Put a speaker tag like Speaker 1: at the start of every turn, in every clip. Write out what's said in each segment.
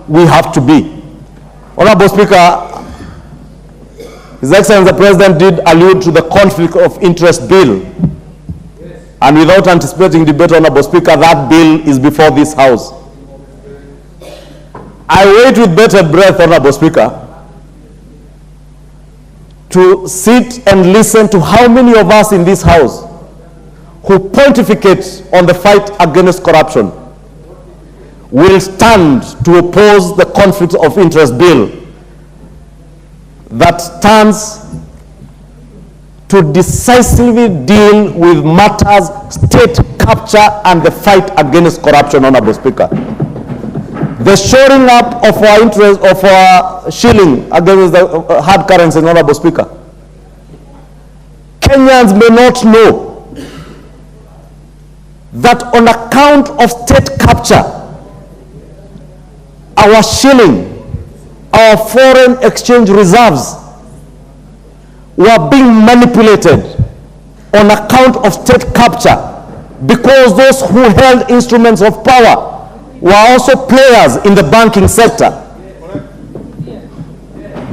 Speaker 1: we have to be. Honorable Speaker, His Excellency the President did allude to the conflict of interest bill. Yes. And without anticipating debate, Honorable Speaker, that bill is before this House. I wait with bated breath, Honorable Speaker, to sit and listen to how many of us in this House who pontificate on the fight against corruption will stand to oppose the conflict of interest bill that stands to decisively deal with matters, state capture, and the fight against corruption, Honorable Speaker. The shoring up of our interest, of our shilling against the hard currency, Honorable Speaker. Kenyans may not know that on account of state capture, our shilling, our foreign exchange reserves were being manipulated on account of state capture, because those who held instruments of power were also players in the banking sector.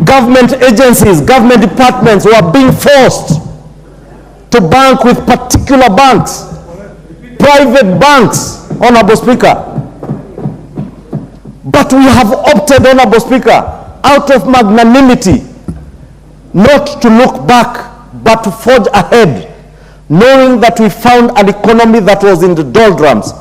Speaker 1: Government agencies, government departments were being forced to bank with particular banks, private banks, Honorable Speaker. But we have opted, Honorable Speaker, out of magnanimity, not to look back, but to forge ahead, knowing that we found an economy that was in the doldrums,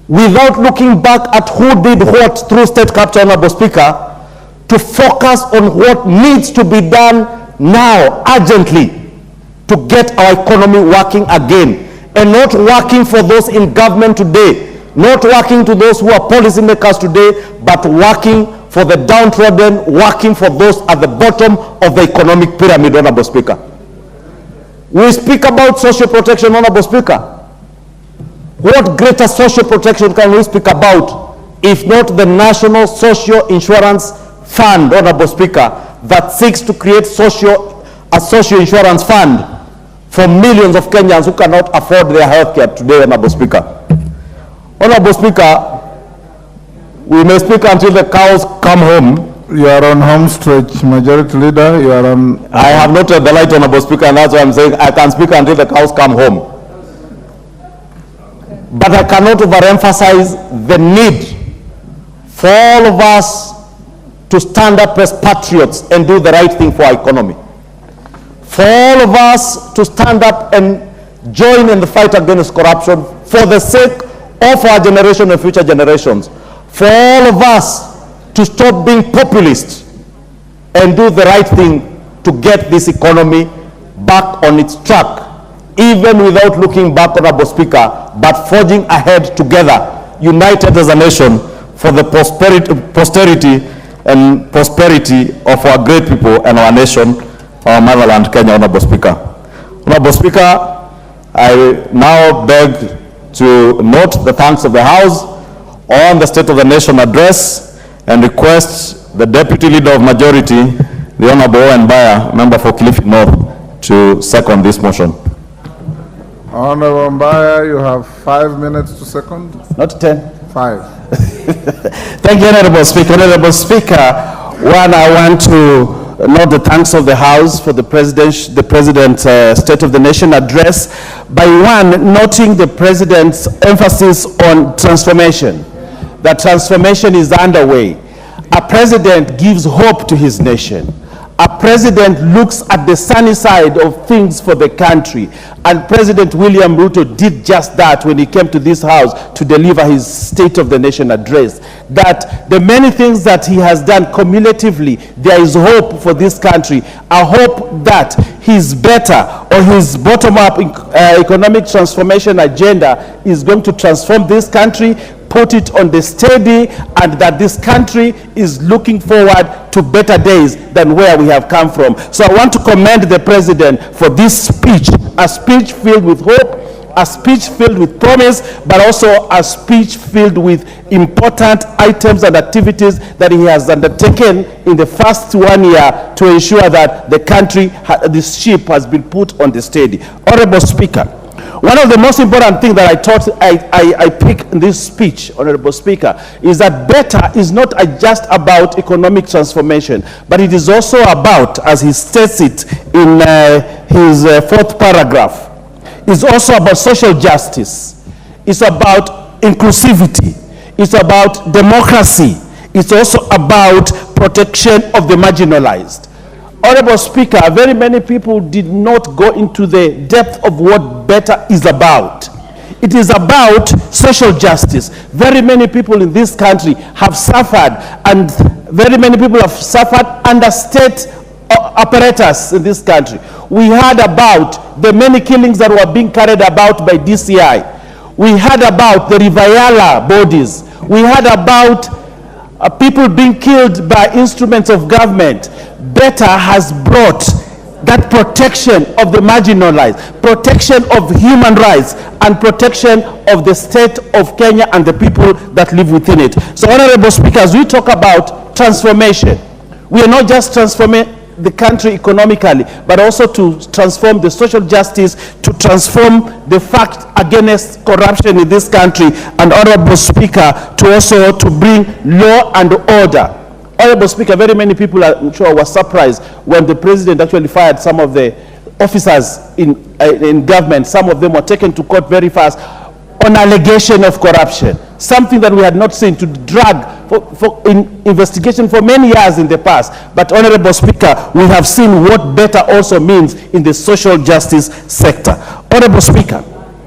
Speaker 1: without looking back at who did what through state capture, Honorable Speaker, to focus on what needs to be done now, urgently, to get our economy working again, and not working for those in government today, not working to those who are policymakers today, but working for the downtrodden, working for those at the bottom of the economic pyramid, Honorable Speaker. We speak about social protection, Honorable Speaker. What greater social protection can we speak about if not the National Social Insurance Fund, Honorable Speaker, that seeks to create a social insurance fund for millions of Kenyans who cannot afford their health care today, Honorable Speaker. Honorable Speaker, we may speak until the cows come home.
Speaker 2: You are on home stretch, Majority Leader. You are on.
Speaker 1: I have noted the light, Honorable Speaker, and that's why I'm saying I can speak until the cows come home. But I cannot overemphasize the need for all of us to stand up as patriots and do the right thing for our economy. For all of us to stand up and join in the fight against corruption for the sake of our generation and future generations. For all of us to stop being populist and do the right thing to get this economy back on its track, even without looking back, Honorable Speaker, but forging ahead together, united as a nation, for the posterity and prosperity of our great people and our nation, our motherland, Kenya, Honorable Speaker. Honorable Speaker, I now beg to note the thanks of the House on the State of the Nation address and request the Deputy Leader of Majority, the Honorable Owen Baya, member for Kilifi North, to second this motion.
Speaker 2: Honorable Mbaya, you have 5 minutes to second.
Speaker 1: Not 10.
Speaker 2: 5.
Speaker 3: Thank you, Honorable Speaker. Honorable Speaker, one, I want to note the thanks of the House for the President's State of the Nation address by one, noting the President's emphasis on transformation. That transformation is underway. A President gives hope to his nation. A President looks at the sunny side of things for the country. And President William Ruto did just that when he came to this House to deliver his State of the Nation address. That the many things that he has done cumulatively, there is hope for this country. A hope that his better or his bottom-up economic transformation agenda is going to transform this country, put it on the steady, and that this country is looking forward to better days than where we have come from. So I want to commend the President for this speech, a speech filled with hope, a speech filled with promise, but also a speech filled with important items and activities that he has undertaken in the first 1 year to ensure that the country, this ship has been put on the steady. Honorable Speaker, One of the most important things that I thought I picked in this speech, Honorable Speaker, is that better is not just about economic transformation, but it is also about, as he states it in his fourth paragraph, it's also about social justice. It's about inclusivity. It's about democracy. It's also about protection of the marginalized. Honorable Speaker, very many people did not go into the depth of what better is about. It is about social justice. Very many people in this country have suffered, and very many people have suffered under state apparatus in this country. We heard about the many killings that were being carried about by DCI. We heard about the Riviera bodies. We heard about people being killed by instruments of government. Better has brought that protection of the marginalized, protection of human rights, and protection of the state of Kenya and the people that live within it. So, Honorable Speaker, as we talk about transformation, we are not just transforming the country economically, but also to transform the social justice, to transform the fight against corruption in this country, and Honorable Speaker, to also to bring law and order. Honorable Speaker, very many people, I'm sure, were surprised when the president actually fired some of the officers in government. Some of them were taken to court very fast on allegation of corruption, something that we had not seen, to drag for investigation for many years in the past. But, Honorable Speaker, we have seen what better also means in the social justice sector. Honorable Speaker,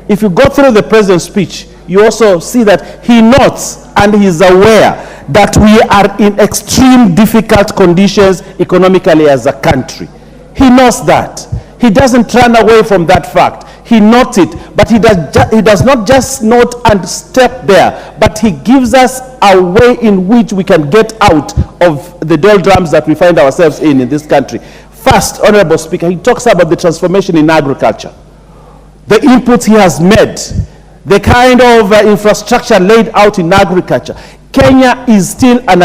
Speaker 3: if you go through the president's speech, you also see that he notes and he is aware that we are in extreme difficult conditions economically as a country. He knows that. He doesn't run away from that fact. He notes it, but he does not just note and step there, but he gives us a way in which we can get out of the doldrums that we find ourselves in this country. First, Honorable Speaker, he talks about the transformation in agriculture, the inputs he has made, the kind of infrastructure laid out in agriculture. Kenya is still an